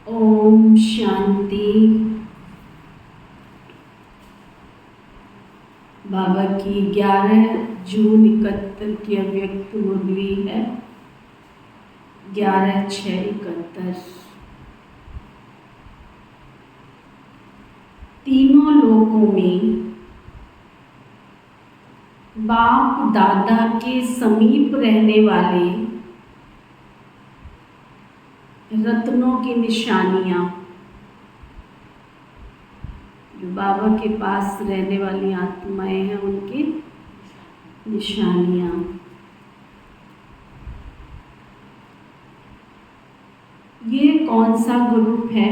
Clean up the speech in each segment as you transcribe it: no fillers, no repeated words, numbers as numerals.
ओम शांति। बाबा की 11 जून 71 की अव्यक्त मुरली है। 11/6/71। तीनों लोकों में बाप दादा के समीप रहने वाले रत्नों की निशानियां, जो बाबा के पास रहने वाली आत्माएं हैं, उनकी निशानियां। ये कौन सा ग्रुप है?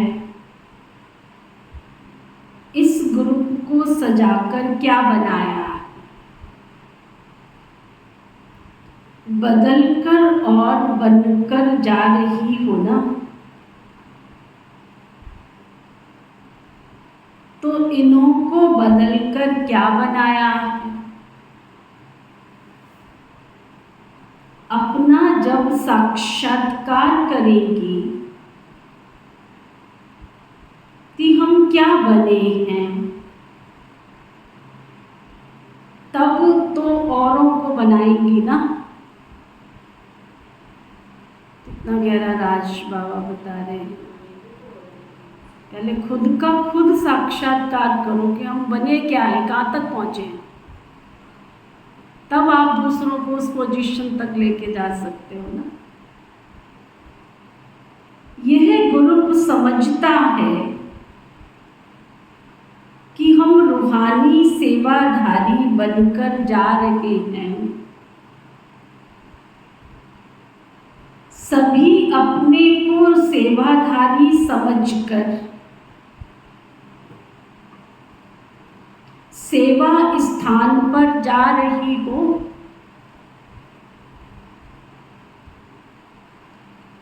इस ग्रुप को सजाकर क्या बनाया? बदलकर और बनकर जा रही हो ना, तो इन्हों को बदलकर क्या बनाया है? अपना जब साक्षात्कार करेंगी कि हम क्या बने हैं, तब तो औरों को बनाएंगी ना। कितना गहरा राज बाबा बता रहे हैं। पहले खुद का खुद साक्षात्कार करो कि हम बने क्या है, कहाँ तक पहुंचे हैं, तब आप दूसरों को उस पोजीशन तक लेके जा सकते हो ना। यह ग्रुप समझता है कि हम रूहानी सेवाधारी बनकर जा रहे हैं। सभी अपने को सेवाधारी समझकर सेवा स्थान पर जा रही हो,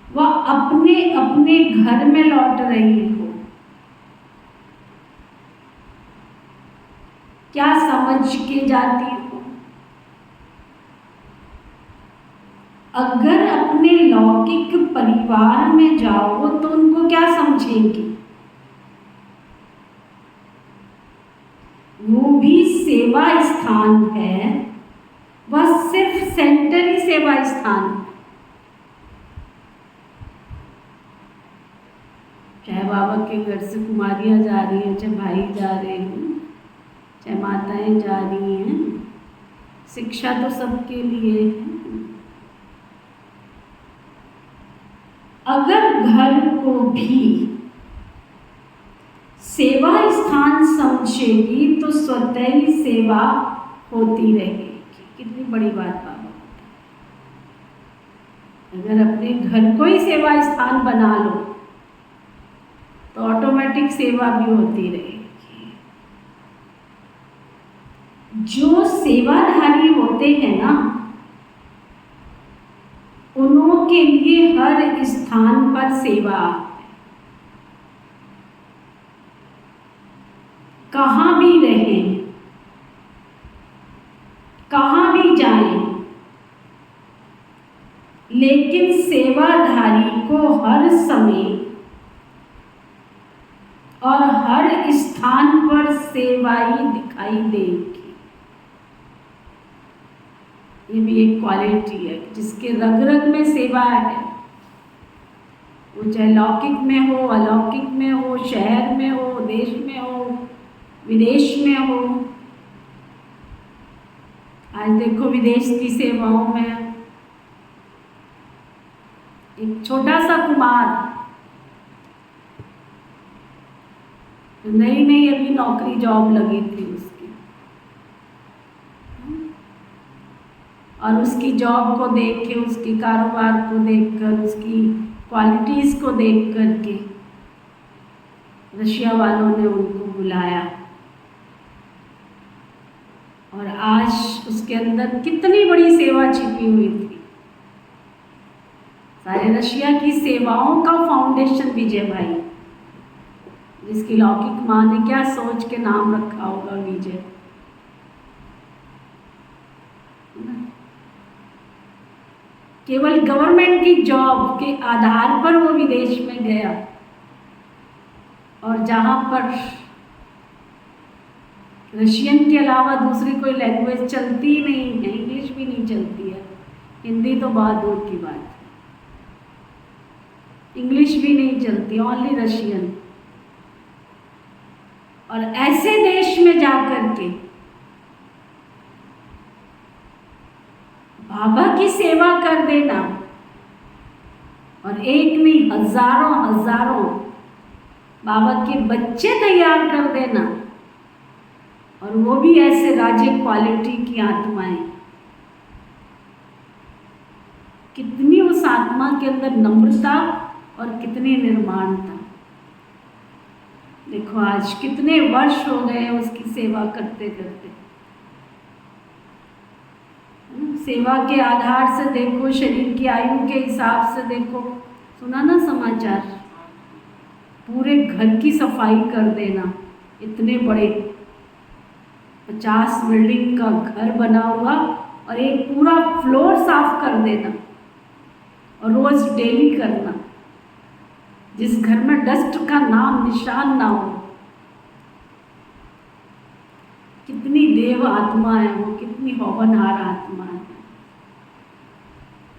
वह अपने अपने घर में लौट रही हो। क्या समझ के जाती हो? अगर अपने लौकिक परिवार में जाओ तो उनको क्या समझेंगी? वो भी सेवा स्थान है, वह सिर्फ सेंटरी सेवा स्थान है। चाहे बाबा के घर से कुमारियां जा रही हैं, चाहे भाई जा रहे हैं, चाहे माताएं जा रही हैं, शिक्षा तो सबके लिए है। अगर घर को भी सेवा स्थान समझेगी तो स्वतः ही सेवा होती रहेगी। कितनी बड़ी बात बाबा। अगर अपने घर को ही सेवा स्थान बना लो तो ऑटोमेटिक सेवा भी होती रहेगी। जो सेवाधारी होते हैं ना, उन्हों के लिए हर स्थान पर सेवा। कहाँ भी रहें, कहाँ भी जाएं, लेकिन सेवाधारी को हर समय और हर स्थान पर सेवाई दिखाई देगी। ये भी एक क्वालिटी है जिसके रग रग में सेवा है। वो चाहे लौकिक में हो, अलौकिक में हो, शहर में हो, देश में हो, विदेश में हो। आज देखो विदेश की सेवाओं में एक छोटा सा कुमार, नई नई अभी नौकरी जॉब लगी थी उसकी, और उसकी जॉब को देख के, उसकी कारोबार को देखकर, उसकी क्वालिटीज को देख करके रशिया वालों ने उनको बुलाया, और आज उसके अंदर कितनी बड़ी सेवा छिपी हुई थी। सारे रशिया की सेवाओं का फाउंडेशन विजय भाई, जिसकी लौकिक माँ ने क्या सोच के नाम रखा होगा विजय। केवल गवर्नमेंट की जॉब के आधार पर वो विदेश में गया, और जहाँ पर रशियन के अलावा दूसरी कोई लैंग्वेज चलती ही नहीं है, इंग्लिश भी नहीं चलती है, हिंदी तो बहुत दूर की बात है, इंग्लिश भी नहीं चलती, ओनली रशियन। और ऐसे देश में जाकर के बाबा की सेवा कर देना, और एक नहीं हजारों हजारों बाबा के बच्चे तैयार कर देना, और वो भी ऐसे राजे क्वालिटी की आत्माएं। कितनी उस आत्मा के अंदर नम्रता और कितनी निर्माणता। देखो आज कितने वर्ष हो गए उसकी सेवा करते करते। सेवा के आधार से देखो, शरीर की आयु के हिसाब से देखो, सुना ना समाचार, पूरे घर की सफाई कर देना, इतने बड़े 50 बिल्डिंग का घर बना हुआ, और एक पूरा फ्लोर साफ कर देना, और रोज डेली करना, जिस घर में डस्ट का नाम निशान ना हो। कितनी देव आत्मा है वो, कितनी होनहार आत्मा है।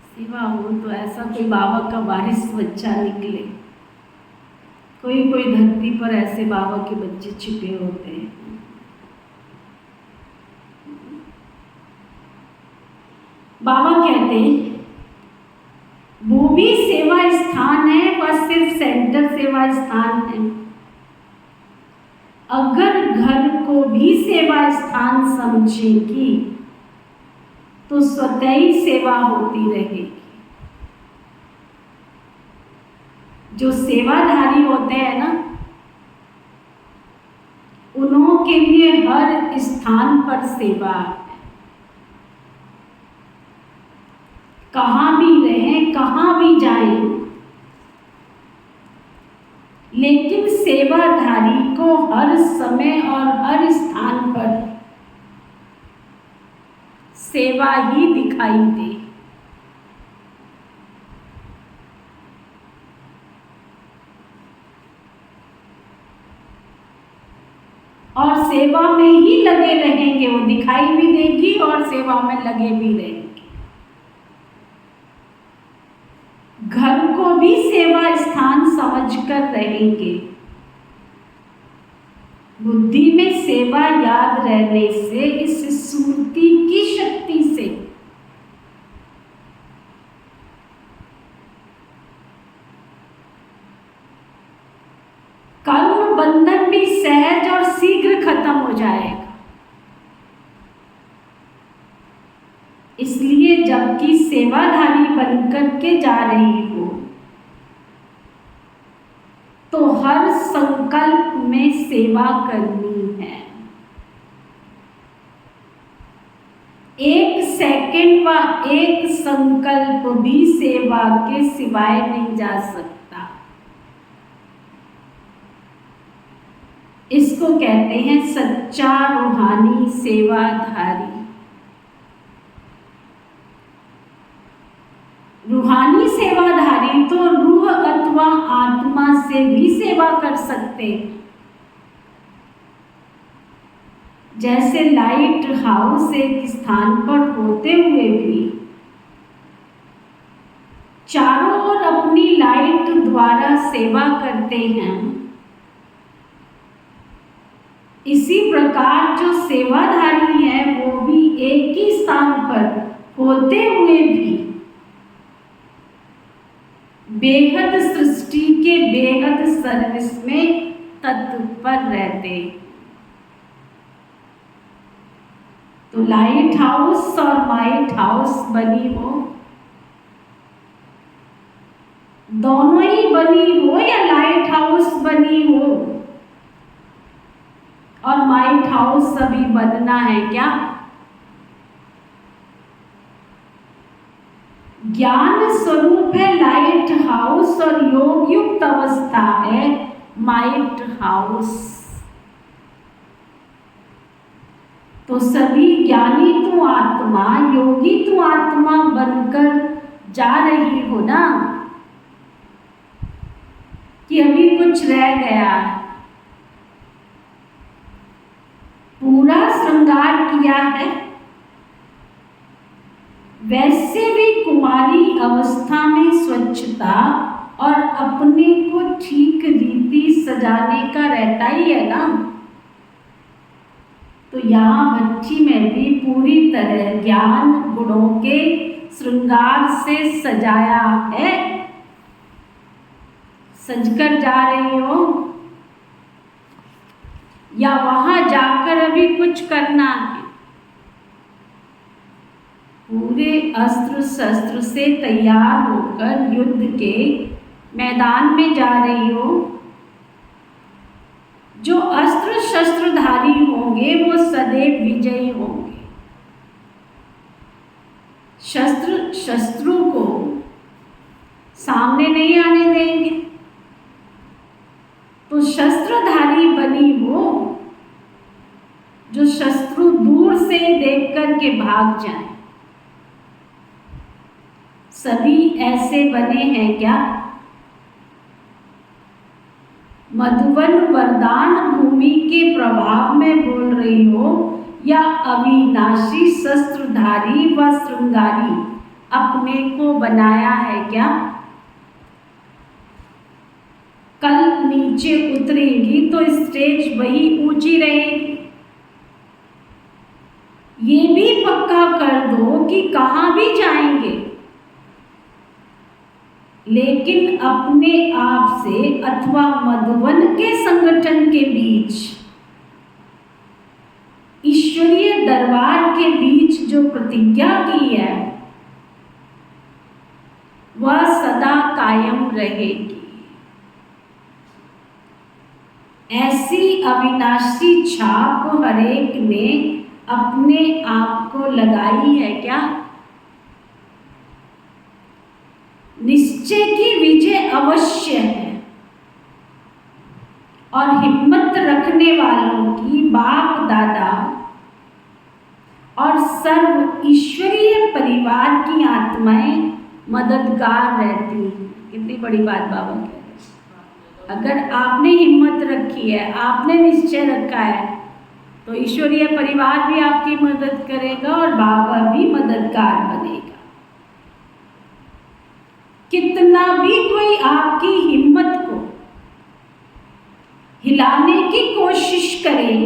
सेवा हो तो ऐसा कोई बाबा का वारिस बच्चा निकले। कोई कोई धरती पर ऐसे बाबा के बच्चे छिपे होते हैं। बाबा कहते हैं वो भी सेवा स्थान है, वह सिर्फ सेंटर सेवा स्थान है। अगर घर को भी सेवा स्थान समझेगी तो स्वतः ही सेवा होती रहेगी। जो सेवाधारी होते हैं ना, उनके लिए हर स्थान पर सेवा है। कहाँ भी रहें, कहाँ भी जाएं, लेकिन सेवाधारी को हर समय और हर स्थान पर सेवा ही दिखाई दे। और सेवा में ही लगे रहेंगे, वो दिखाई भी देगी और सेवा में लगे भी रहेंगे। घर को भी सेवा स्थान समझकर रहेंगे। बुद्धि में सेवा याद रहने से, इस स्मृति की शक्ति से कर्म बंधन भी सहज और शीघ्र खत्म हो जाएगा। इसलिए जबकि सेवाधारी बनकर के जा रही हो तो हर संकल्प में सेवा करनी है। एक सेकंड व एक संकल्प भी सेवा के सिवाय नहीं जा सकता। इसको कहते हैं सच्चा रूहानी सेवाधारी। रूहानी सेवाधारी तो रूह अथवा आत्मा से भी सेवा कर सकते हैं। जैसे लाइट हाउस एक स्थान पर होते हुए भी चारों ओर अपनी लाइट द्वारा सेवा करते हैं, इसी प्रकार जो सेवाधारी है वो भी एक ही स्थान पर होते हुए भी बेहद सृष्टि के बेहद सर्विस में तत्पर रहते। तो लाइट हाउस और माइट हाउस बनी हो, दोनों ही बनी हो या लाइट हाउस बनी हो और माइट हाउस अभी बनना है क्या? ज्ञान स्वरूप है लाइट हाउस और योग युक्त अवस्था है माइट हाउस। तो सभी ज्ञानी तो आत्मा, योगी तो आत्मा बनकर जा रही हो ना, कि अभी कुछ रह गया, अवस्था में स्वच्छता और अपने को ठीक रीति सजाने का रहता ही है ना। तो यहाँ बच्ची में भी पूरी तरह ज्ञान गुणों के श्रृंगार से सजाया है। सजकर जा रही हो या वहां जाकर अभी कुछ करना है? पूरे अस्त्र शस्त्र से तैयार होकर युद्ध के मैदान में जा रही हो। जो अस्त्र शस्त्रधारी होंगे वो सदैव विजयी होंगे। शत्रु को सामने नहीं आने देंगे। तो शस्त्रधारी बनी हो जो शत्रु दूर से देख करके भाग जाए। सभी ऐसे बने हैं क्या? मधुवन वरदान भूमि के प्रभाव में बोल रही हो या अविनाशी शस्त्रधारी व श्रृंगारी अपने को बनाया है क्या? कल नीचे उतरेगी तो स्टेज वही ऊंची रहेगी। ये भी पक्का कर दो कि कहां भी जाएंगे लेकिन अपने आप से अथवा मधुवन के संगठन के बीच, ईश्वरीय दरबार के बीच जो प्रतिज्ञा की है वह सदा कायम रहेगी। ऐसी अविनाशी छाप हरेक ने अपने आप को लगाई है क्या? निश्चय की विजय अवश्य है और हिम्मत रखने वालों की बाप दादा और सर्व ईश्वरीय परिवार की आत्माएं मददगार रहती हैं। कितनी बड़ी बात बाबा कह रहे हैं। अगर आपने हिम्मत रखी है, आपने निश्चय रखा है, तो ईश्वरीय परिवार भी आपकी मदद करेगा और बाबा भी मददगार बनेगा। कितना भी कोई आपकी हिम्मत को हिलाने की कोशिश करे,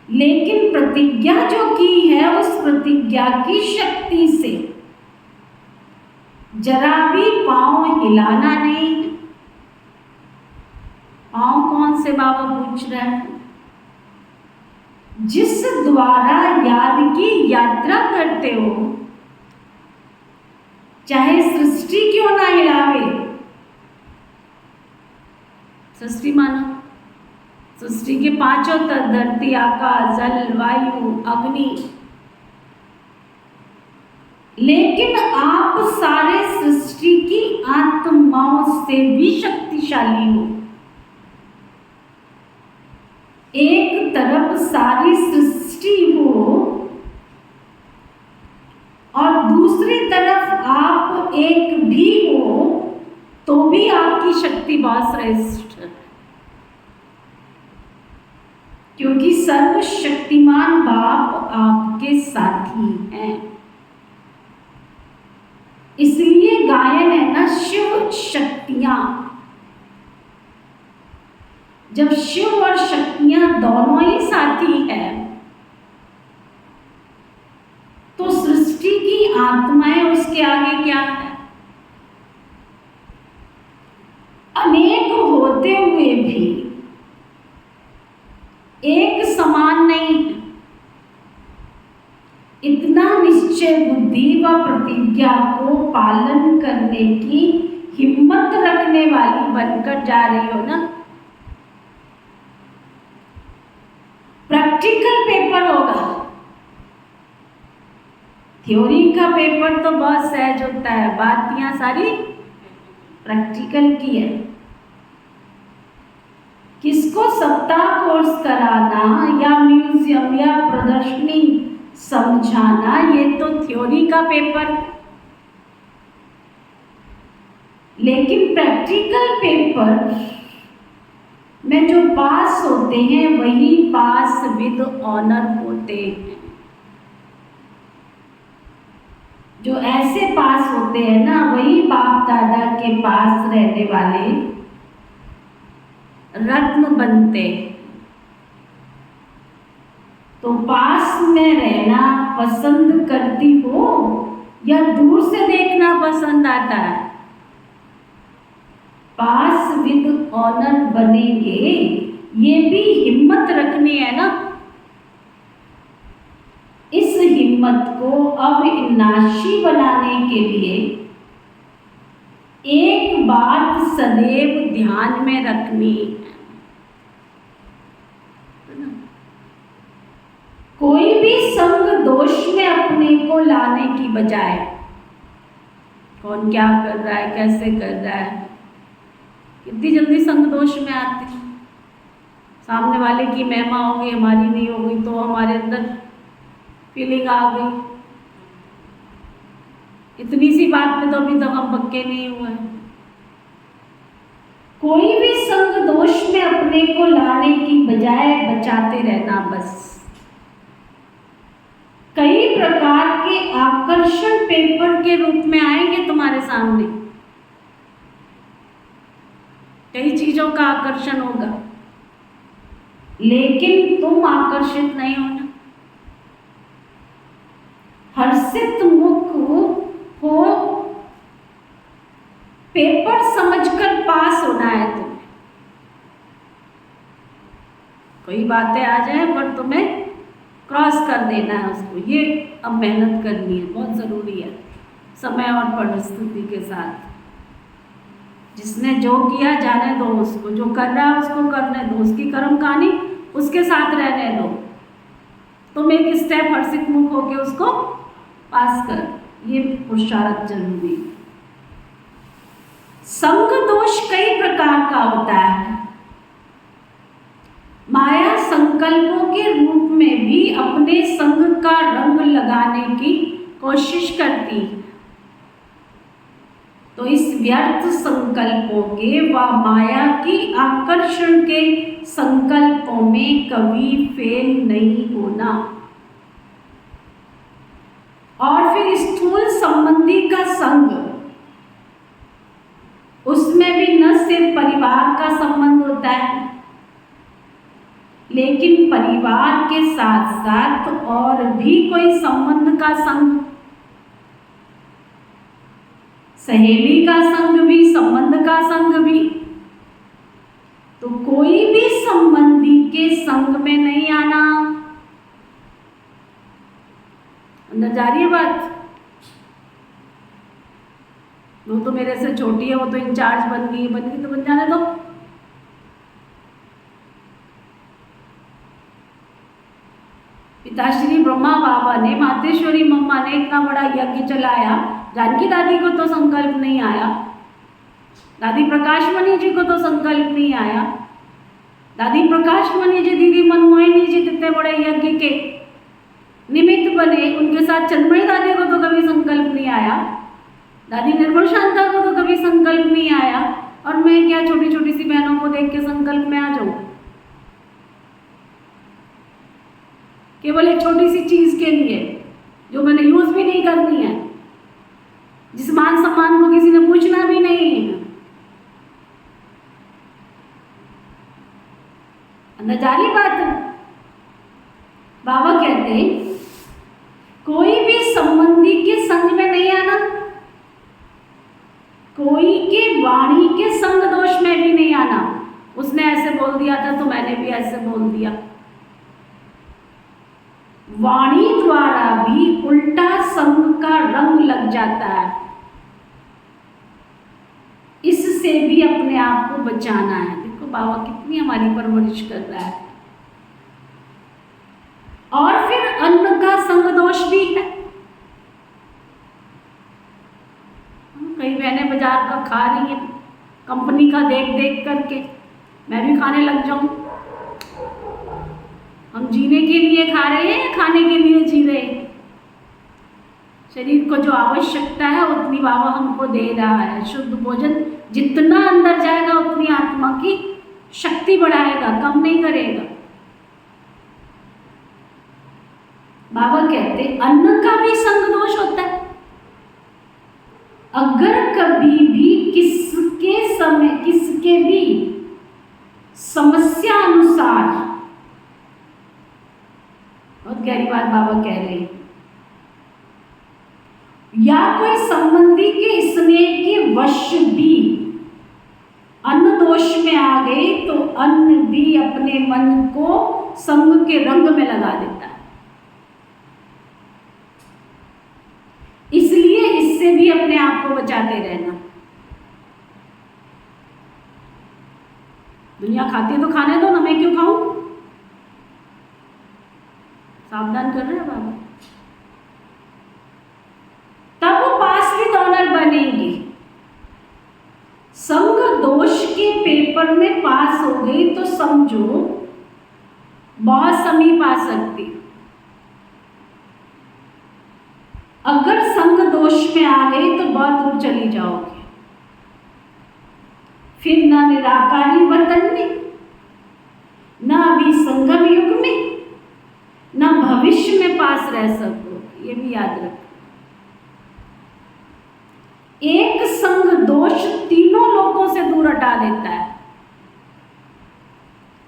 लेकिन प्रतिज्ञा जो की है उस प्रतिज्ञा की शक्ति से जरा भी पांव हिलाना नहीं। पांव कौन से बाबा पूछ रहे हैं? जिस द्वारा याद की यात्रा करते हो, चाहे सृष्टि क्यों ना हिलावे। सृष्टि मानो सृष्टि के पांचों तत्व, धरती, आकाश, जल, वायु, अग्नि। लेकिन आप सारे सृष्टि की आत्माओं से भी शक्तिशाली हो। एक तरफ सारी सृष्टि हो और दूसरी तरफ आप एक भी हो, तो भी आपकी शक्ति बहुत श्रेष्ठ है, क्योंकि सर्वशक्तिमान बाप आपके साथी हैं। इसलिए गायन है ना, शिव शक्तियां। जब शिव और शक्तियां दोनों ही साथी है तो सृष्टि की आत्माएं उसके आगे क्या है? अनेक होते हुए भी एक समान नहीं है। इतना निश्चय बुद्धि व प्रतिज्ञा को पालन करने की हिम्मत रखने वाली बनकर जा रही हो ना। प्रैक्टिकल पेपर होगा। थ्योरी का पेपर तो बहुत सहज होता है, बात यहाँ सारी प्रैक्टिकल की है। किसको सप्ताह कोर्स कराना या म्यूजियम या प्रदर्शनी समझाना, ये तो थ्योरी का पेपर। लेकिन प्रैक्टिकल पेपर में जो पास होते हैं वही पास विद ऑनर होते हैं। जो ऐसे पास होते हैं ना, वही बाप दादा के पास रहने वाले रत्न बनते। तो पास में रहना पसंद करती हो या दूर से देखना पसंद आता है? पास विद ऑनर बनेंगे, ये भी हिम्मत रखनी है ना। इस हिम्मत को अविनाशी बनाने के लिए एक बात सदैव ध्यान में रखनी है। कोई भी संग दोष में अपने को लाने की बजाय, कौन क्या कर रहा है, कैसे कर रहा है, कितनी जल्दी संग दोष में आते हैं। सामने वाले की महिमा हो गई, हमारी नहीं हो गई, तो हमारे अंदर फीलिंग आ गई। इतनी सी बात पे तो अभी तक हम पक्के नहीं हुए। कोई भी संग दोष में अपने को लाने की बजाय बचाते रहना बस। कई प्रकार के आकर्षण पेपर के रूप में आएंगे तुम्हारे सामने। कई चीजों का आकर्षण होगा, लेकिन तुम आकर्षित नहीं होना। हर्षित मुख हो, पेपर समझकर पास होना है तुम्हें। कोई बातें आ जाए पर तुम्हें क्रॉस कर देना है उसको। ये अब मेहनत करनी है, बहुत ज़रूरी है, समय और परिस्थिति के साथ। जिसने जो किया जाने दो उसको, जो कर रहा है उसको करने दो, उसकी कर्म कहानी उसके साथ रहने दो। तुम एक स्टेप हर्षित मुख होके उसको पास कर, ये पुरुषार्थ जरूरी है। संग दोष कई प्रकार का होता है। माया संकल्पों के रूप में भी अपने संग का रंग लगाने की कोशिश करती है। तो इस व्यर्थ संकल्पों के व माया की आकर्षण के संकल्पों में कभी फेल नहीं होना। और फिर स्थूल संबंधी का संग, उसमें भी न सिर्फ परिवार का संबंध होता है, लेकिन परिवार के साथ साथ और भी कोई संबंध का संग, सहेली का संग भी, संबंध का संग भी। तो कोई भी संबंधी के संग में नहीं आना। अंदर जा रही है बात? वो तो मेरे से छोटी है, वो तो इंचार्ज बन गई तो बन जाने दो। पिताश्री ब्रह्मा बाबा ने, मातेश्वरी मम्मा ने इतना बड़ा यज्ञ चलाया, जानकी दादी को तो संकल्प नहीं आया, दादी प्रकाश मणि जी को तो संकल्प नहीं आया। दादी प्रकाश मणि जी, दीदी मनमोहिनी जी कितने बड़े यज्ञ के निमित्त बने, उनके साथ चंद्रमणि दादी को तो कभी संकल्प नहीं आया, दादी निर्मल शांता को तो कभी संकल्प नहीं आया। और मैं क्या छोटी छोटी सी बहनों को देख के संकल्प में आ जाऊं? केवल एक छोटी सी चीज के लिए जो मैंने यूज भी नहीं करनी है, जिस मान सम्मान को किसी ने पूछना भी नहीं है। अंदर जा रही बात? बाबा कहते हैं कोई भी संबंधी के संग में नहीं आना, कोई के वाणी के संग दोष में भी नहीं आना। उसने ऐसे बोल दिया था तो मैंने भी ऐसे बोल दिया। वाणी द्वारा भी उल्टा संग का रंग लग जाता है। इससे भी अपने आप को बचाना है। देखो बाबा कितनी हमारी परवरिश कर रहा है। और फिर अन्न का संग दोष भी है। कई बहनें बाजार का खा रही हैं, कंपनी का देख देख करके मैं भी खाने लग जाऊं। हम जीने के लिए खा रहे हैं या खाने के लिए जी रहे हैं? शरीर को जो आवश्यकता है उतनी बाबा हमको दे रहा है। शुद्ध भोजन जितना अंदर जाएगा उतनी आत्मा की शक्ति बढ़ाएगा, कम नहीं करेगा। बाबा कहते अन्न का भी संग दोष होता है। अगर कभी भी किसके भी समस्या अनुसार, बहुत गहरी बात बाबा कह रहे हैं, या कोई संबंधी के स्नेह के वश भी अन्न दोष में आ गई तो अन्न भी अपने मन को संग के रंग में लगा देता है। इसलिए इससे भी अपने आप को बचाते रहना। दुनिया खाती है तो खाने दो ना, मैं क्यों खाऊं? सावधान कर रहे हैं बाबा। तब वो पास विद ऑनर बनेगी। संग दोष के पेपर में पास हो गई तो समझो बहुत समीप आ सकती। अगर संग दोष में आ गई तो बहुत दूर चली जाओगे। फिर ना निराकारी वतन में, ना अभी संगम युग में, ना भविष्य में पास रह सकोगे। ये भी याद रखो। एक संग दोष तीनों लोगों से दूर हटा देता है।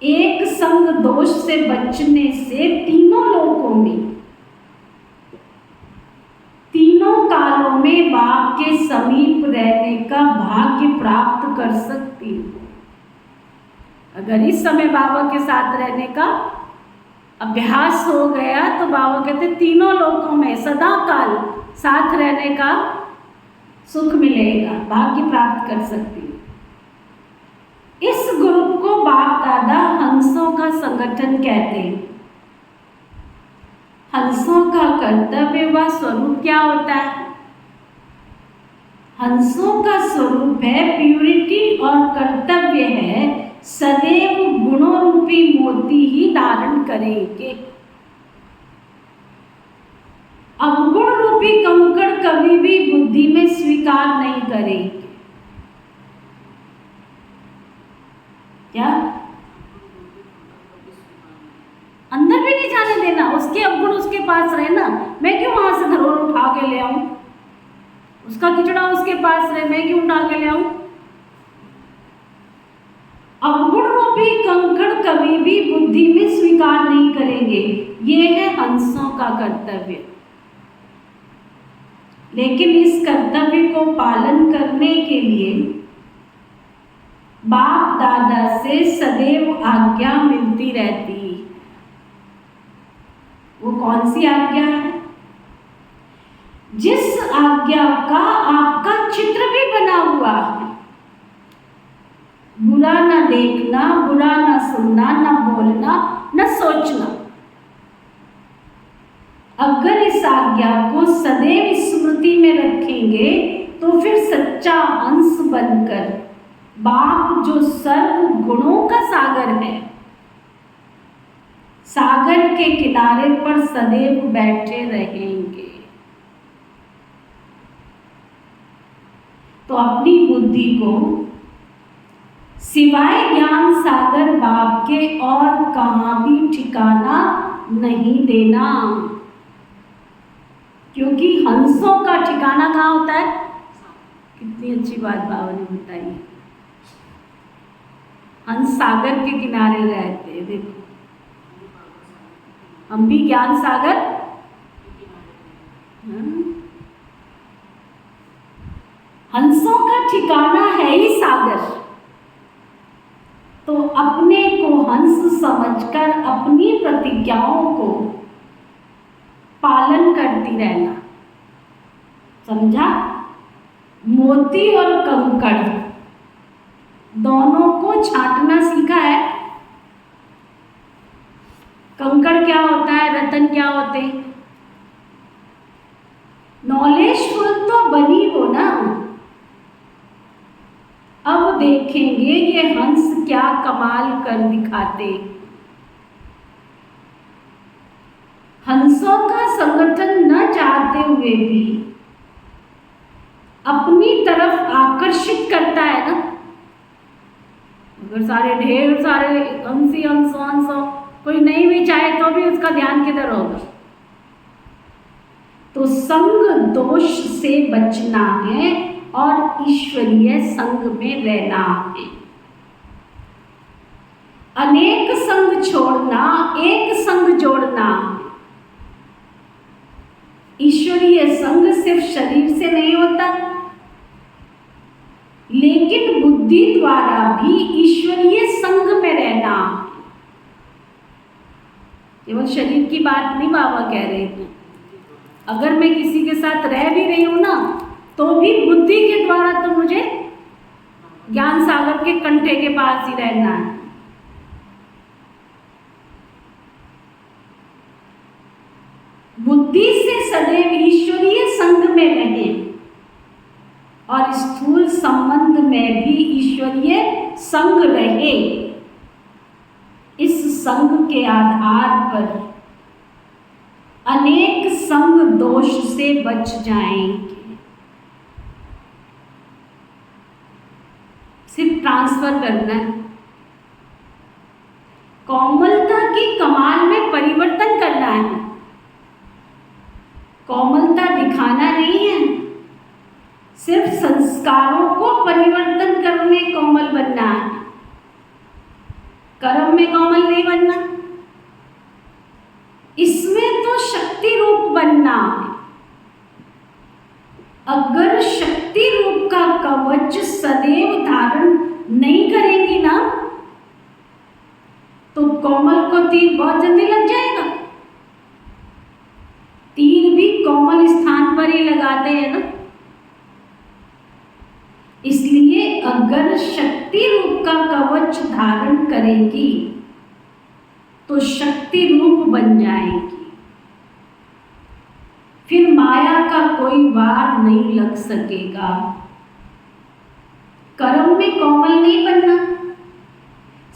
एक संग दोष से बचने से तीनों लोगों में, तीनों कालों में बाप के समीप रहने का भाग्य प्राप्त कर सकती हो। अगर इस समय बाबा के साथ रहने का अभ्यास हो गया तो बाबा कहते तीनों लोकों में सदा काल साथ रहने का सुख मिलेगा, भाग्य प्राप्त कर सकती है। इस ग्रुप को बाप दादा हंसों का संगठन कहते हैं। हंसों का कर्तव्य व स्वरूप क्या होता है? हंसों का स्वरूप है प्यूरिटी और कर्तव्य है सदैव गुणों रूपी मोती ही धारण करेंगे। अवगुण रूपी कंकड़ कभी भी बुद्धि में स्वीकार नहीं करेंगे। क्या? अंदर भी नहीं जाने देना। उसके अवगुण उसके पास रहे ना, मैं क्यों वहां से धरोहर उठा के ले आऊं? उसका किचड़ा उसके पास रहे, मैं क्यों उठा के ले आऊं? अवगुण रूपी कंकड़ कभी भी बुद्धि में स्वीकार नहीं करेंगे। ये है हंसों का कर्तव्य। लेकिन इस कर्तव्य को पालन करने के लिए बाप दादा से सदैव आज्ञा मिलती रहती। वो कौन सी आज्ञा है? जिस आज्ञा का आपका चित्र भी बना हुआ है। बुरा न देखना, बुरा न सुनना, न बोलना, न सोचना। अगर इस आज्ञा को सदैव स्मृति में रखेंगे तो फिर सच्चा हंस बनकर बाप जो सर्व गुणों का सागर है, सागर के किनारे पर सदैव बैठे रहेंगे। तो अपनी बुद्धि को सिवाय ज्ञान सागर बाप के और कहां भी ठिकाना नहीं देना। क्योंकि हंसों का ठिकाना कहाँ होता है? कितनी अच्छी बात बाबा ने बताई। हंस सागर के किनारे रहते हैं। देखो हम भी ज्ञान सागर, हंसों का ठिकाना है ही सागर। तो अपने को हंस समझकर अपनी प्रतिज्ञाओं को पालन करती रहना। समझा? मोती और कंकड़ दोनों को छांटना सीखा है। कंकड़ क्या होता है, रतन क्या होते हैं? नॉलेजफुल तो बनी हो ना। अब देखेंगे ये हंस क्या कमाल कर दिखाते। हंसों का संगठन न चाहते हुए भी अपनी तरफ आकर्षित करता है ना। अगर सारे ढेर सारे हंसी हंसो कोई नहीं भी चाहे तो भी उसका ध्यान किधर होगा? तो संग दोष से बचना है और ईश्वरीय संग में रहना है। अनेक संग छोड़ना, एक संग जोड़ना। ईश्वरीय संग सिर्फ शरीर से नहीं होता, लेकिन बुद्धि द्वारा भी ईश्वरीय संग में रहना। केवल शरीर की बात नहीं बाबा कह रहे हैं। अगर मैं किसी के साथ रह भी रही हूं ना, तो भी बुद्धि के द्वारा तो मुझे ज्ञान सागर के कंठे के पास ही रहना है। बुद्धि से सदैव ईश्वरीय संग में रहें और स्थूल संबंध में भी ईश्वरीय संग रहे। इस संग के आधार पर अनेक संग दोष से बच जाएंगे। सिर्फ ट्रांसफर करना है। कोमलता की कमाल में परिवर्तन करना है। कोमलता दिखाना नहीं है, सिर्फ संस्कारों को परिवर्तन करने कोमल बनना है। कर्म में कोमल नहीं बनना। इसमें तो शक्ति रूप बनना है। अगर शक्ति रूप का कवच सदैव धारण नहीं करेंगी ना, तो कोमल को तीर बहुत जल्दी लग जाएगा। तीर भी कोमल स्थान पर ही लगाते हैं ना। इसलिए अगर शक्ति रूप का कवच धारण करेंगी तो शक्ति रूप बन जाएगी। फिर माया का कोई वार नहीं लग सकेगा। कर्म में कोमल नहीं बनना,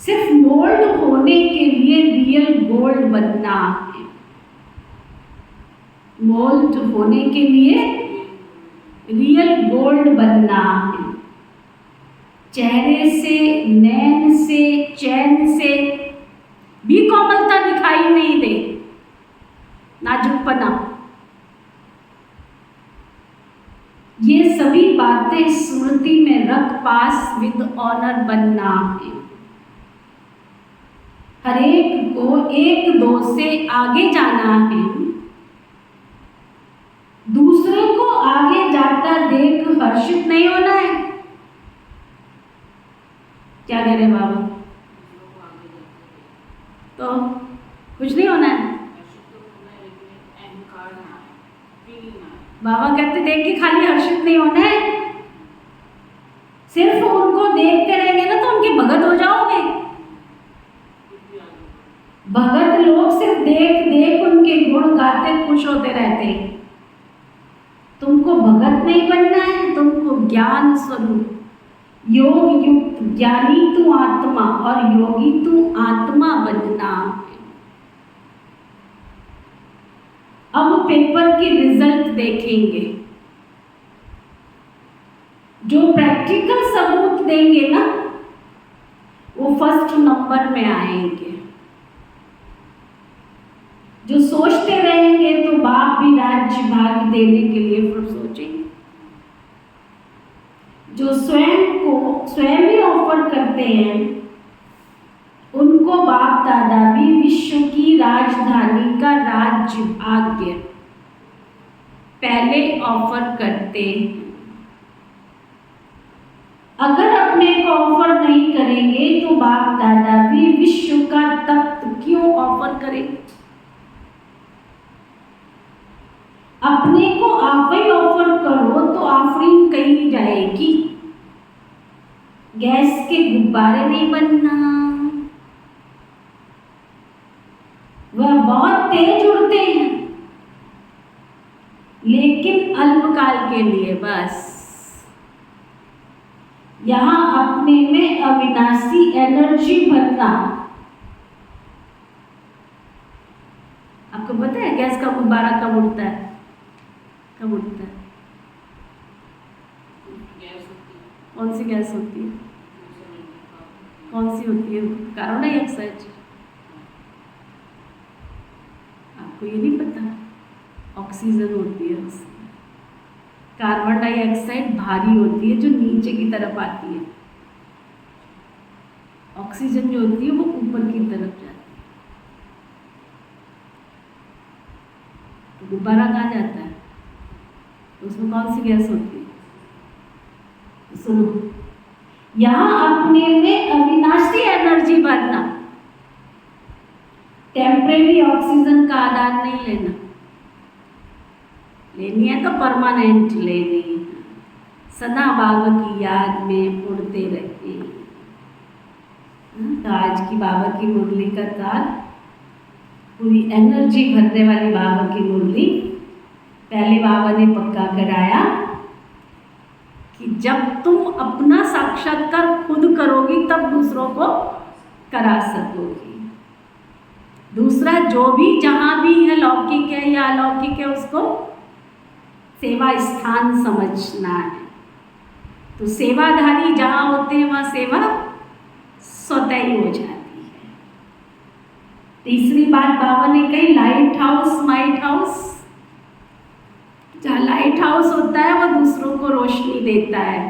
सिर्फ मोल्ड होने के लिए रियल गोल्ड बनना है। मोल्ड होने के लिए रियल गोल्ड बनना है। चेहरे से, नैन से, चैन से भी कोमलता दिखाई नहीं दे, नाजुकपना। ये सभी बातें स्मृति में रख पास विद ऑनर बनना है। हर एक को एक दो से आगे जाना है। दूसरे को आगे जाता देख हर्षित नहीं होना है। क्या कह रहे बाबा? तो कुछ नहीं होना है। बाबा कहते देख के खाली हर्षित नहीं होना है। सिर्फ उनको देखते रहेंगे ना तो उनके भगत हो जाओगे। भगत लोग सिर्फ देख देख उनके गुण गाते खुश होते रहते हैं। तुमको भगत नहीं बनना है, तुमको ज्ञान स्वरूप योग युक्त ज्ञानी तू आत्मा और योगी तू आत्मा बनना है। अब पेपर के रिजल्ट देखेंगे। जो प्रैक्टिकल सबूत देंगे ना, वो फर्स्ट नंबर में आएंगे। जो सोचते रहेंगे तो बाप भी राज्य भाग देने के लिए फिर सोचेंगे। जो स्वयं ही ऑफर करते हैं, उनको बाप दादा भी विश्व की राजधानी का राज्य भाग्य पहले ऑफर करते हैं। अगर अपने को ऑफर नहीं करेंगे तो बाप दादा भी विश्व का तख्त क्यों ऑफर करेंगे? अपने को आप ही ऑफर करो तो आफरीन कही जाएगी। गैस के गुब्बारे नहीं बनना। वह बहुत तेज उड़ते हैं, लेकिन अल्पकाल के लिए बस। यहां अपने में अविनाशी एनर्जी भरना। आपको पता है गैस का गुब्बारा कब उड़ता है? कब उड़ता है? कौन सी गैस होती है? कौन सी होती है? Carbon dioxide. आपको ये नहीं पता? ऑक्सीजन होती है उसमें। कार्बन डाइऑक्साइड भारी होती है जो नीचे की तरफ आती है, ऑक्सीजन जो होती है वो ऊपर की तरफ जाती है। तो गुब्बारा कहाँ जाता है? उसमें कौन सी गैस होती है? सुनो, यहाँ अपने में अविनाशी एनर्जी भरना, टेम्परेरी ऑक्सीजन का आदान नहीं लेना, लेनी है तो परमानेंट लेनी है। सदा बाबा की याद में उड़ते रहे। तो आज की बाबा की मुरली का ताल पूरी एनर्जी भरने वाली बाबा की मुरली। पहले बाबा ने पक्का कराया कि जब तुम अपना साक्षात्कार खुद करोगी तब दूसरों को करा सकोगी। दूसरा जो भी जहाँ भी है, लौकिक है या अलौकिक है, उसको सेवा स्थान समझना है। तो सेवाधारी जहाँ होते हैं वहाँ सेवा स्वतः ही हो जाती है। तीसरी बात बाबा ने कही, लाइट हाउस माइट हाउस। जहाँ लाइट हाउस होता है वो दूसरों को रोशनी देता है,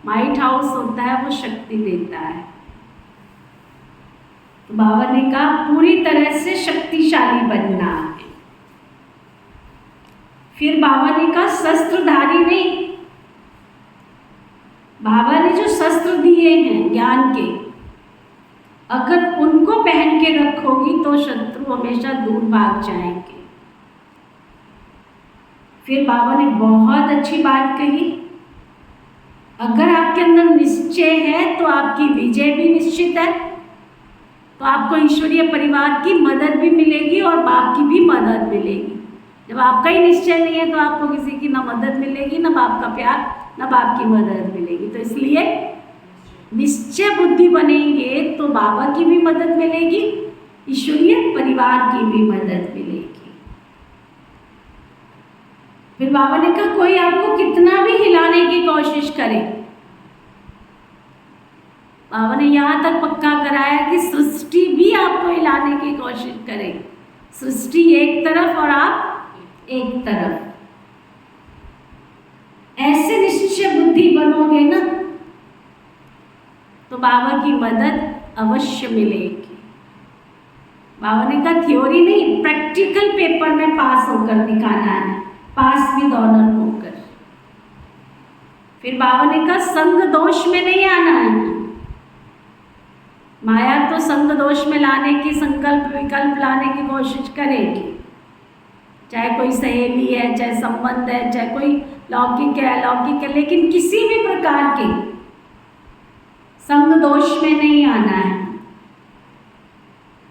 माइट हाउस होता है वो शक्ति देता है। तो बाबा ने कहा पूरी तरह से शक्तिशाली बनना है। फिर बाबा ने कहा शस्त्रधारी नहीं, बाबा ने जो शस्त्र दिए हैं ज्ञान के, अगर उनको पहन के रखोगी तो शत्रु हमेशा दूर भाग जाएंगे। फिर बाबा ने बहुत अच्छी बात कही, अगर आपके अंदर निश्चय है तो आपकी विजय भी निश्चित है। तो आपको ईश्वरीय परिवार की मदद भी मिलेगी और बाप की भी मदद मिलेगी। जब आपका ही निश्चय नहीं है तो आपको किसी की ना मदद मिलेगी, ना बाप का प्यार, ना बाप की मदद मिलेगी। तो इसलिए निश्चय बुद्धि बनेंगे तो बाबा की भी मदद मिलेगी, ईश्वरीय परिवार की भी मदद मिलेगी। फिर बाबा ने कहा कोई आपको कितना भी हिलाने की कोशिश करे, बाबा ने यहाँ तक पक्का कराया कि सृष्टि भी आपको हिलाने की कोशिश करे, सृष्टि एक तरफ और आप एक तरफ। ऐसे निश्चय बुद्धि बनोगे ना तो बाबा की मदद अवश्य मिलेगी। बाबा ने कहा थ्योरी नहीं, प्रैक्टिकल पेपर में पास होकर दिखाना है, पास विद ऑनर होकर। फिर बाबा ने कहा संग दोष में नहीं आना है। माया तो संग दोष में लाने की, संकल्प विकल्प लाने की कोशिश करेगी, चाहे कोई सहेली है, चाहे संबंध है, चाहे कोई लौकिक है अलौकिक है, लेकिन किसी भी प्रकार के संग दोष में नहीं आना है।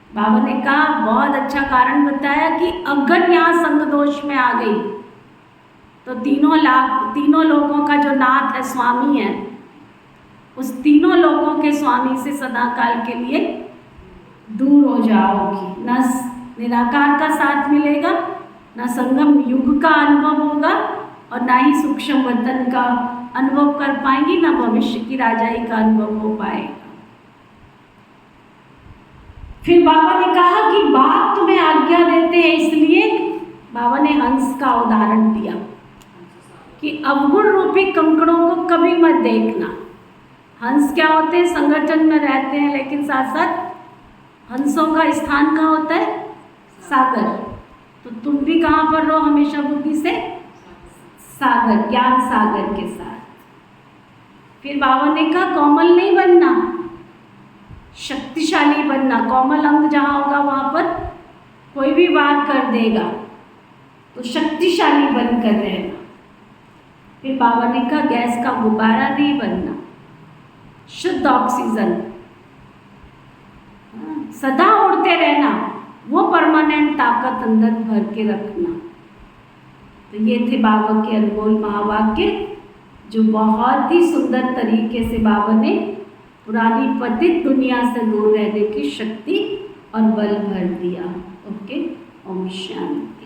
बाबा ने कहा बहुत अच्छा कारण बताया कि अगर यहाँ संग दोष में आ गई तो तीनों लोगों का जो नाथ है, स्वामी है, उस तीनों लोगों के स्वामी से सदा काल के लिए दूर हो जाओगी। न निराकार का साथ मिलेगा, न संगम युग का अनुभव होगा और ना ही सूक्ष्म वतन का अनुभव कर पाएंगी, ना भविष्य की राजाई का अनुभव हो पाएगा। फिर बाबा ने कहा कि बाप तुम्हें आज्ञा देते हैं, इसलिए बाबा ने हंस का उदाहरण दिया कि अवगुण रूपी कंकड़ों को कभी मत देखना। हंस क्या होते हैं? संगठन में रहते हैं, लेकिन साथ साथ हंसों का स्थान कहाँ होता है? सागर। तो तुम भी कहाँ पर रहो हमेशा बुद्धि से? सागर, ज्ञान सागर के साथ। फिर बाबा ने कहा कोमल नहीं बनना, शक्तिशाली बनना। कोमल अंग जहाँ होगा वहाँ पर कोई भी वार कर देगा, तो शक्तिशाली बनकर रहना। फिर बाबा ने कहा गैस का गुब्बारा नहीं बनना, शुद्ध ऑक्सीजन सदा उड़ते रहना, वो परमानेंट ताकत अंदर भर के रखना। तो ये थे बाबा के अनमोल महावाक्य, जो बहुत ही सुंदर तरीके से बाबा ने पुरानी पतित दुनिया से दूर रहने की शक्ति और बल भर दिया। ओके, ओम शांति।